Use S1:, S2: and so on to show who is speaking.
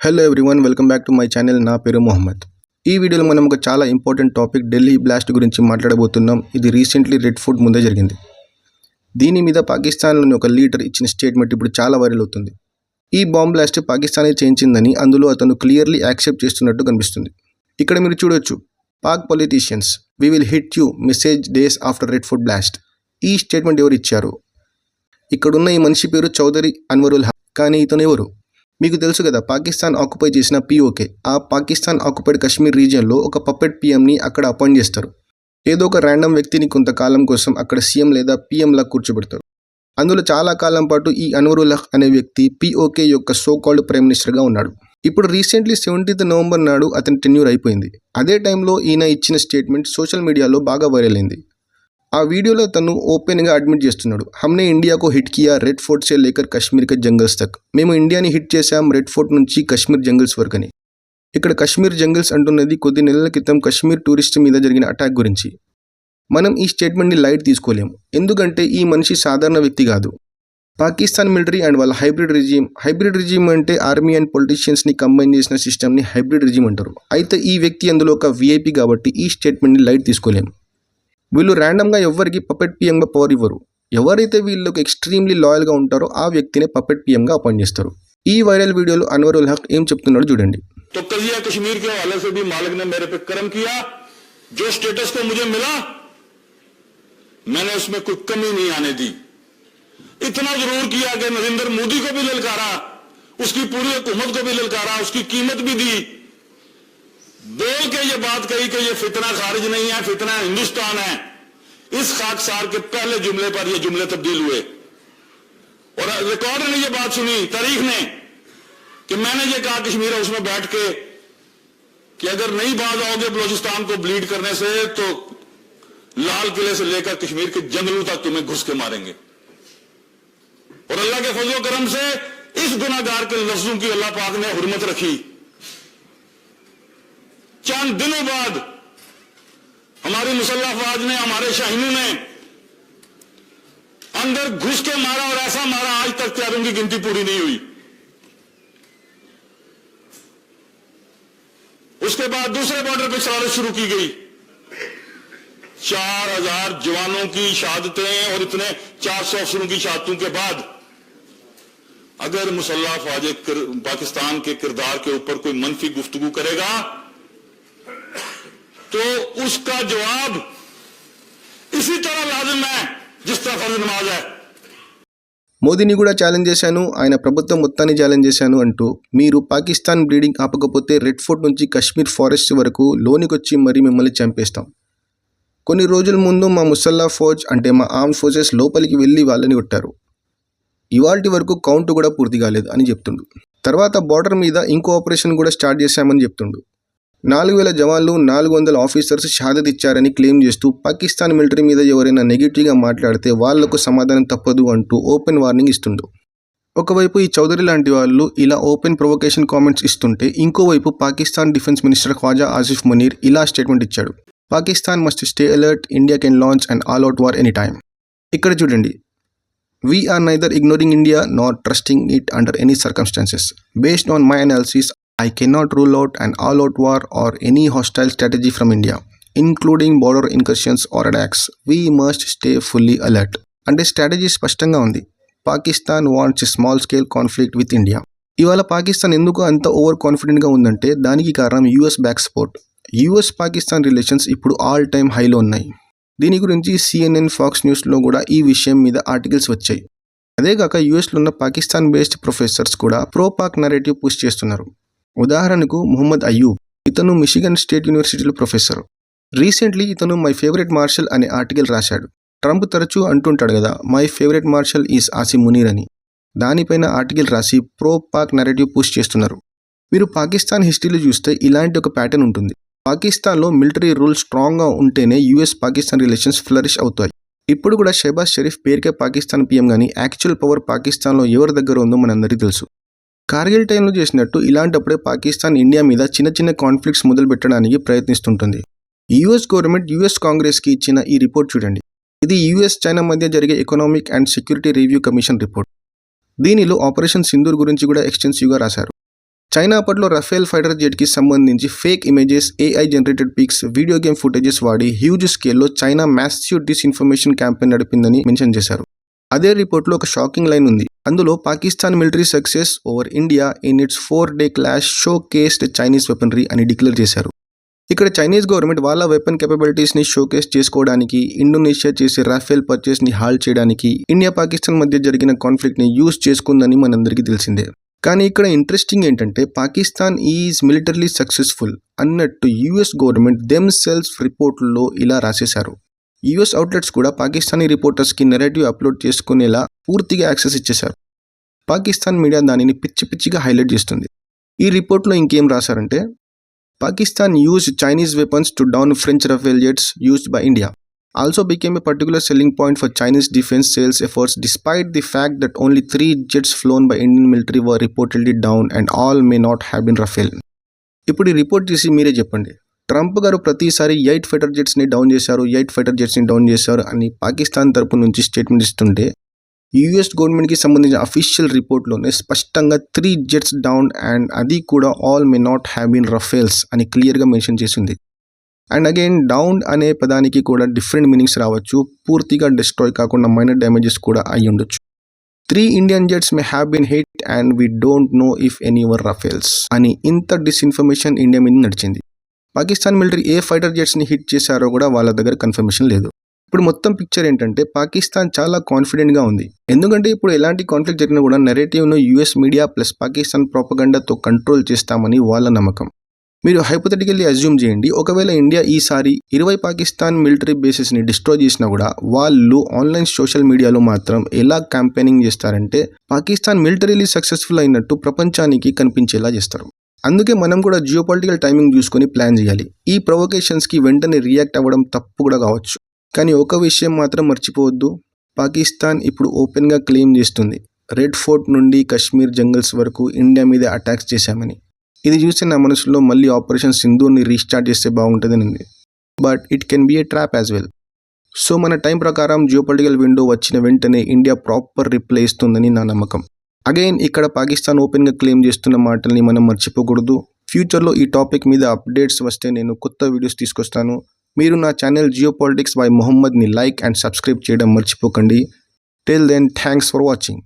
S1: Hello everyone, welcome back to my channel. నా పేరు మొహమ్మద్. ఈ వీడియోలో మనం ఒక చాలా ఇంపార్టెంట్ టాపిక్ ఢిల్లీ బ్లాస్ట్ గురించి మాట్లాడబోతున్నాం. ఇది రీసెంట్లీ రెడ్ ఫోర్ట్ ముందే జరిగింది. దీని మీద పాకిస్తాన్లోని ఒక లీడర్ ఇచ్చిన స్టేట్మెంట్ ఇప్పుడు చాలా వైరల్ అవుతుంది. ఈ బాంబ్ బ్లాస్ట్ పాకిస్తానే చేయించిందని అందులో అతను క్లియర్లీ యాక్సెప్ట్ చేస్తున్నట్టు కనిపిస్తుంది. ఇక్కడ మీరు చూడొచ్చు, Pak politicians we will hit you message days after Red Fort blast. ఈ స్టేట్మెంట్ ఎవరు ఇచ్చారు? ఇక్కడున్న ఈ మనిషి పేరు చౌదరి అన్వరుల్ హక్. కానీ ఇతను ఎవరు? మీకు తెలుసు కదా, పాకిస్తాన్ ఆక్యుపై చేసిన POK. ఆ పాకిస్తాన్ ఆక్యుపైడ్ కశ్మీర్ రీజియన్లో ఒక పప్పెట్ PMని అక్కడ అపాయింట్ చేస్తారు. ఏదో ఒక ర్యాండమ్ వ్యక్తిని కొంతకాలం కోసం అక్కడ CM లేదా PMలా కూర్చోబెడతారు. అందులో చాలా కాలం పాటు ఈ అన్వరుల్ హక్ అనే వ్యక్తి POK యొక్క సోకాల్డ్ ప్రైమ్ మినిస్టర్గా ఉన్నాడు. ఇప్పుడు రీసెంట్లీ 17th నవంబర్ నాడు అతని టెన్యూర్ అయిపోయింది. అదే టైంలో ఈయన ఇచ్చిన స్టేట్మెంట్ సోషల్ మీడియాలో బాగా వైరల్ అయింది. ఆ వీడియోలో తను ఓపెన్గా అడ్మిట్ చేస్తున్నాడు, హమ్నే ఇండియాకు హిట్ కియా రెడ్ ఫోర్ట్ సే లేకర్ కశ్మీర్ కే జంగల్స్ తక్. మేము ఇండియాని హిట్ చేశాం రెడ్ ఫోర్ట్ నుంచి కశ్మీర్ జంగల్స్ వరకు అని. ఇక్కడ కశ్మీర్ జంగల్స్ అంటున్నది కొద్ది నెలల క్రితం కశ్మీర్ టూరిస్ట్ మీద జరిగిన అటాక్ గురించి. మనం ఈ స్టేట్మెంట్ని లైట్ తీసుకోలేము, ఎందుకంటే ఈ మనిషి సాధారణ వ్యక్తి కాదు. పాకిస్తాన్ మిలిటరీ అండ్ వాళ్ళ హైబ్రిడ్ రిజీమ్ అంటే ఆర్మీ అండ్ పొలిటీషియన్స్ని కంబైన్ చేసిన సిస్టమ్ని హైబ్రిడ్ రిజీమ్ అంటారు. అయితే ఈ వ్యక్తి అందులో ఒక VIP కాబట్టి ఈ స్టేట్మెంట్ని లైట్ తీసుకోలేము. వీళ్ళు ర్యాండమ్గా ఎవరికి పపెట్ PMగా పవర్ ఇవ్వరు. ఎవరైతే వీళ్ళకి ఎక్స్ట్రీమ్లీ లాయల్గా ఉంటారో ఆ వ్యక్తినే పపెట్ PMగా అపాయింట్ చేస్తారు. ఈ వైరల్ వీడియోలో అన్వరుల్ హక్ ఏం చెప్తున్నాడో చూడండి.
S2: तो कजिया कश्मीर के हवाले से भी मालिक ने मेरे पे कर्म किया. जो स्टेटस को मुझे मिला मैंने उसमें कोई कमी नहीं आने दी. इतना जरूर किया कि नरेंद्र मोदी को भी ललकारा, उसकी पूरी हुकूमत को भी ललकारा, उसकी कीमत भी दी. बोल के ये बात कही कि ये फितना खारिज नहीं है, फितना हिंदुस्तान है. इस खाकसार के पहले जुमले पर ये जुमले तब्दील हुए और रिकॉर्ड ने ये बात सुनी, तारीख ने, कि मैंने ये कहा कश्मीर हाउस में बैठ के कि अगर नहीं बाज आओगे बलूचिस्तान को ब्लीड करने से तो लाल किले से लेकर कश्मीर के जंगलों तक तुम्हें घुस के मारेंगे. और अल्लाह के फजलो करम से इस गुनाहगार के लफ्जों की अल्लाह पाक ने हुर्मत रखी. चंद दिनों बाद हमारी मुसल्लह फौज ने, हमारे शाहीनों ने अंदर घुस के मारा और ऐसा मारा आज तक त्यारों की गिनती पूरी नहीं हुई. उसके बाद दूसरे बॉर्डर पर शरारत शुरू की गई. 4000 जवानों की शहादतें और इतने 400 अफसरों की शहादतों के बाद अगर मुसल्लह फौज पाकिस्तान के किरदार के ऊपर कोई मनफी गुफ्तगू करेगा तो उसका जवाब इसी तरह लाजिम है जिस तरह फर्ज नमाज है.
S1: మోదీని కూడా ఛాలెంజ్ చేశాను, ఆయన ప్రభుత్వం మొత్తాన్ని ఛాలెంజ్ చేశాను అంటూ, మీరు పాకిస్తాన్ బ్లీడింగ్ ఆపకపోతే రెడ్ ఫోర్ట్ నుంచి కశ్మీర్ ఫారెస్ట్ వరకు లోనికొచ్చి మరీ మిమ్మల్ని చంపేస్తాం. కొన్ని రోజుల ముందు మా ముసల్లా ఫౌజ్ అంటే మా ఆర్మ్ ఫోర్సెస్ లోపలికి వెళ్ళి వాళ్ళని కొట్టారు. ఇవాల్టి వరకు కౌంట్ కూడా పూర్తి కాలేదు అని చెప్తుండు. తర్వాత బార్డర్ మీద ఇంకో ఆపరేషన్ కూడా స్టార్ట్ చేశామని చెప్తుండు. 4000 జవాన్లు, 400 ఆఫీసర్స్ షహాదత్ ఇచ్చారని క్లెయిమ్ చేస్తూ పాకిస్తాన్ మిలిటరీ మీద ఎవరైనా నెగిటివ్గా మాట్లాడితే వాళ్లకు సమాధానం తప్పదు అంటూ ఓపెన్ వార్నింగ్ ఇస్తుండు. ఒకవైపు ఈ చౌదరి లాంటి వాళ్ళు ఇలా ఓపెన్ ప్రొవొకేషన్ కామెంట్స్ ఇస్తుంటే, ఇంకోవైపు పాకిస్తాన్ డిఫెన్స్ మినిస్టర్ ఖ్వాజా ఆసిఫ్ మునీర్ ఇలా స్టేట్మెంట్ ఇచ్చాడు, Pakistan must stay alert, India can launch and all out war any time. ఇక్కడ చూడండి, We are neither ignoring India nor trusting it under any circumstances. Based on my analysis, I cannot rule out an all-out war or any hostile strategy from India, including border incursions or attacks. We must stay fully alert. అంటే strategy స్పష్టంగా ఉంది. Pakistan wants small scale conflict with India. ఇవాళ పాకిస్తాన్ ఎందుకు అంత over కాన్ఫిడెంట్గా ఉందంటే దానికి కారణం US back support. US Pakistan relations ఇప్పుడు ఆల్ టైమ్ హైలో ఉన్నాయి. దీని గురించి CNN, Fox న్యూస్లో కూడా ఈ విషయం మీద ఆర్టికల్స్ వచ్చాయి. అదేగాక యూఎస్లో ఉన్న పాకిస్తాన్ బేస్డ్ ప్రొఫెసర్స్ కూడా ప్రో పాక్ నరేటివ్ పుష్ చేస్తున్నారు. ఉదాహరణకు మొహమ్మద్ అయ్యూబ్, ఇతను మిషిగన్ స్టేట్ యూనివర్సిటీలో ప్రొఫెసర్. రీసెంట్లీ ఇతను మై ఫేవరెట్ మార్షల్ అనే ఆర్టికల్ రాశాడు. ట్రంప్ తరచూ అంటుంటాడు కదా, my favourite marshal is Asim Munir అని. దానిపైన ఆర్టికల్ రాసి ప్రో పాక్ నరేటివ్ పుష్ చేస్తున్నారు. మీరు పాకిస్తాన్ హిస్టరీలో చూస్తే ఇలాంటి ఒక ప్యాటర్న్ ఉంటుంది. పాకిస్తాన్లో మిలిటరీ రూల్ స్ట్రాంగ్గా ఉంటేనే US పాకిస్తాన్ రిలేషన్స్ ఫ్లరిష్ అవుతాయి. ఇప్పుడు కూడా షెహబాజ్ షరీఫ్ పేరుకే పాకిస్తాన్ PM కానీ యాక్చువల్ పవర్ పాకిస్తాన్లో ఎవరి దగ్గర ఉందో మనందరికీ తెలుసు. కార్గిల్ టైంలో చేసినట్టు ఇలాంటప్పుడే పాకిస్తాన్ ఇండియా మీద చిన్న చిన్న కాన్ఫ్లిక్ట్స్ మొదలు పెట్టడానికి ప్రయత్నిస్తుంటుంది. US గవర్నమెంట్ US కాంగ్రెస్కి ఇచ్చిన ఈ రిపోర్ట్ చూడండి. ఇది US చైనా మధ్య జరిగే economic and security review commission report. దీనిలో ఆపరేషన్ సింధూర్ గురించి కూడా ఎక్స్టెన్సివ్గా రాశారు. చైనా అప్పట్లో రఫేల్ ఫైటర్ జెట్కి సంబంధించి fake images, AI generated pics, video game footages వాడి హ్యూజ్ స్కేల్లో చైనా మ్యాసివ్ డిస్ఇన్ఫర్మేషన్ క్యాంపెయిన్ నడిపిందని మెన్షన్ చేశారు. అదే రిపోర్ట్లో ఒక షాకింగ్ లైన్ ఉంది. అందులో Pakistan military success over India in its 4-day clash showcased Chinese weaponry అని డిక్లేర్ చేశారు. ఇక్కడ చైనీస్ గవర్నమెంట్ వాళ్ళ వెపన్ కెపబిలిటీస్ని షోకేస్ చేసుకోవడానికి, ఇండోనేషియా చేసే రాఫెల్ పర్చేస్ని హాల్ట్ చేయడానికి, ఇండియా పాకిస్తాన్ మధ్య జరిగిన కాన్ఫ్లిక్ట్ని యూజ్ చేసుకుందని మనందరికీ తెలిసిందే. కానీ ఇక్కడ ఇంట్రెస్టింగ్ ఏంటంటే పాకిస్తాన్ ఈజ్ మిలిటరీలీ సక్సెస్ఫుల్ అన్నట్టు యూఎస్ గవర్నమెంట్ దెమ్ సెల్స్ రిపోర్ట్లో ఇలా రాసేశారు. యూఎస్ అవుట్లెట్స్ కూడా పాకిస్తానీ రిపోర్టర్స్కి నెరేటివ్ అప్లోడ్ చేసుకునేలా పూర్తిగా యాక్సెస్ ఇచ్చేశారు. పాకిస్తాన్ మీడియా దానిని పిచ్చిగా హైలైట్ చేస్తుంది. ఈ రిపోర్ట్లో ఇంకేం రాశారంటే, Pakistan used Chinese weapons to down French Rafale jets used by India. Also became a particular selling point for Chinese defense sales efforts despite the fact that only 3 jets flown by Indian military were reportedly down and all may not have been Rafale. ఇప్పుడు ఈ report చేసి మీరే చెప్పండి. Trump గారు ప్రతిసారి 8 fighter జెట్స్ని down చేశారు అని పాకిస్తాన్ తరపు నుంచి స్టేట్మెంట్ ఇస్తుంటే యూఎస్ గవర్నమెంట్కి సంబంధించిన అఫీషియల్ రిపోర్ట్లోనే స్పష్టంగా 3 జెట్స్ డౌన్ అండ్ అది కూడా all may not have been Rafales అని క్లియర్గా మెన్షన్ చేసింది. అండ్ అగైన్ డౌన్ అనే పదానికి కూడా డిఫరెంట్ మీనింగ్స్ రావచ్చు. పూర్తిగా డిస్ట్రాయ్ కాకుండా మైనర్ డ్యామేజెస్ కూడా అయి ఉండొచ్చు. 3 Indian jets may have been hit and we don't know if any were Rafales అని ఇంత డిస్ఇన్ఫర్మేషన్ ఇండియా మీద నడిచింది. పాకిస్తాన్ మిలిటరీ ఏ ఫైటర్ జెట్స్ని హిట్ చేశారో కూడా వాళ్ళ దగ్గర కన్ఫర్మేషన్ లేదు. ఇప్పుడు మొత్తం పిక్చర్ ఏంటంటే పాకిస్తాన్ చాలా కాన్ఫిడెంట్గా ఉంది. ఎందుకంటే ఇప్పుడు ఎలాంటి కాన్ఫ్లిక్ట్ జరిగినా కూడా నెరేటివ్ను యూఎస్ మీడియా ప్లస్ పాకిస్తాన్ ప్రోపగండాతో కంట్రోల్ చేస్తామని వాళ్ళ నమ్మకం. మీరు హైపోథెటికల్లీ అజ్యూమ్ చేయండి, ఒకవేళ ఇండియా ఈసారి 20 పాకిస్తాన్ మిలిటరీ బేసెస్ని డిస్ట్రాయ్ చేసినా కూడా వాళ్ళు ఆన్లైన్ సోషల్ మీడియాలో మాత్రం ఎలా క్యాంపెయినింగ్ చేస్తారంటే పాకిస్తాన్ మిలిటరీలీ సక్సెస్ఫుల్ అయినట్టు ప్రపంచానికి కనిపించేలా చేస్తారు. అందుకే మనం కూడా జియోపాలిటికల్ టైమింగ్ చూసుకొని ప్లాన్ చేయాలి. ఈ ప్రొవొకేషన్స్కి వెంటనే రియాక్ట్ అవ్వడం తప్పు కూడా కావచ్చు. కానీ ఒక విషయం మాత్రం మర్చిపోవద్దు, పాకిస్తాన్ ఇప్పుడు ఓపెన్గా క్లెయిమ్ చేస్తుంది రెడ్ ఫోర్ట్ నుండి కశ్మీర్ జంగల్స్ వరకు ఇండియా మీద అటాక్స్ చేశామని. ఇది చూస్తే నా మనసులో మళ్ళీ ఆపరేషన్ సింధూర్ని రీస్టార్ట్ చేస్తే బాగుంటుందని ఉంది. But it can be A trap as well. So మన టైం ప్రకారం జియోపాలిటికల్ విండో వచ్చిన వెంటనే ఇండియా ప్రాపర్ రిప్లై ఇస్తుందని నా నమ్మకం. అగైన్ ఇక్కడ పాకిస్తాన్ ఓపెన్గా క్లెయిమ్ చేస్తున్న మాటల్ని మనం మర్చిపోకూడదు. ఫ్యూచర్లో ఈ టాపిక్ మీద అప్డేట్స్ వస్తే నేను కొత్త వీడియోస్ తీసుకొస్తాను. మీరు నా ఛానల్ జియోపాలిటిక్స్ బై మొహమ్మద్ని లైక్ అండ్ సబ్స్క్రైబ్ చేయడం మర్చిపోకండి. Till then thanks for watching.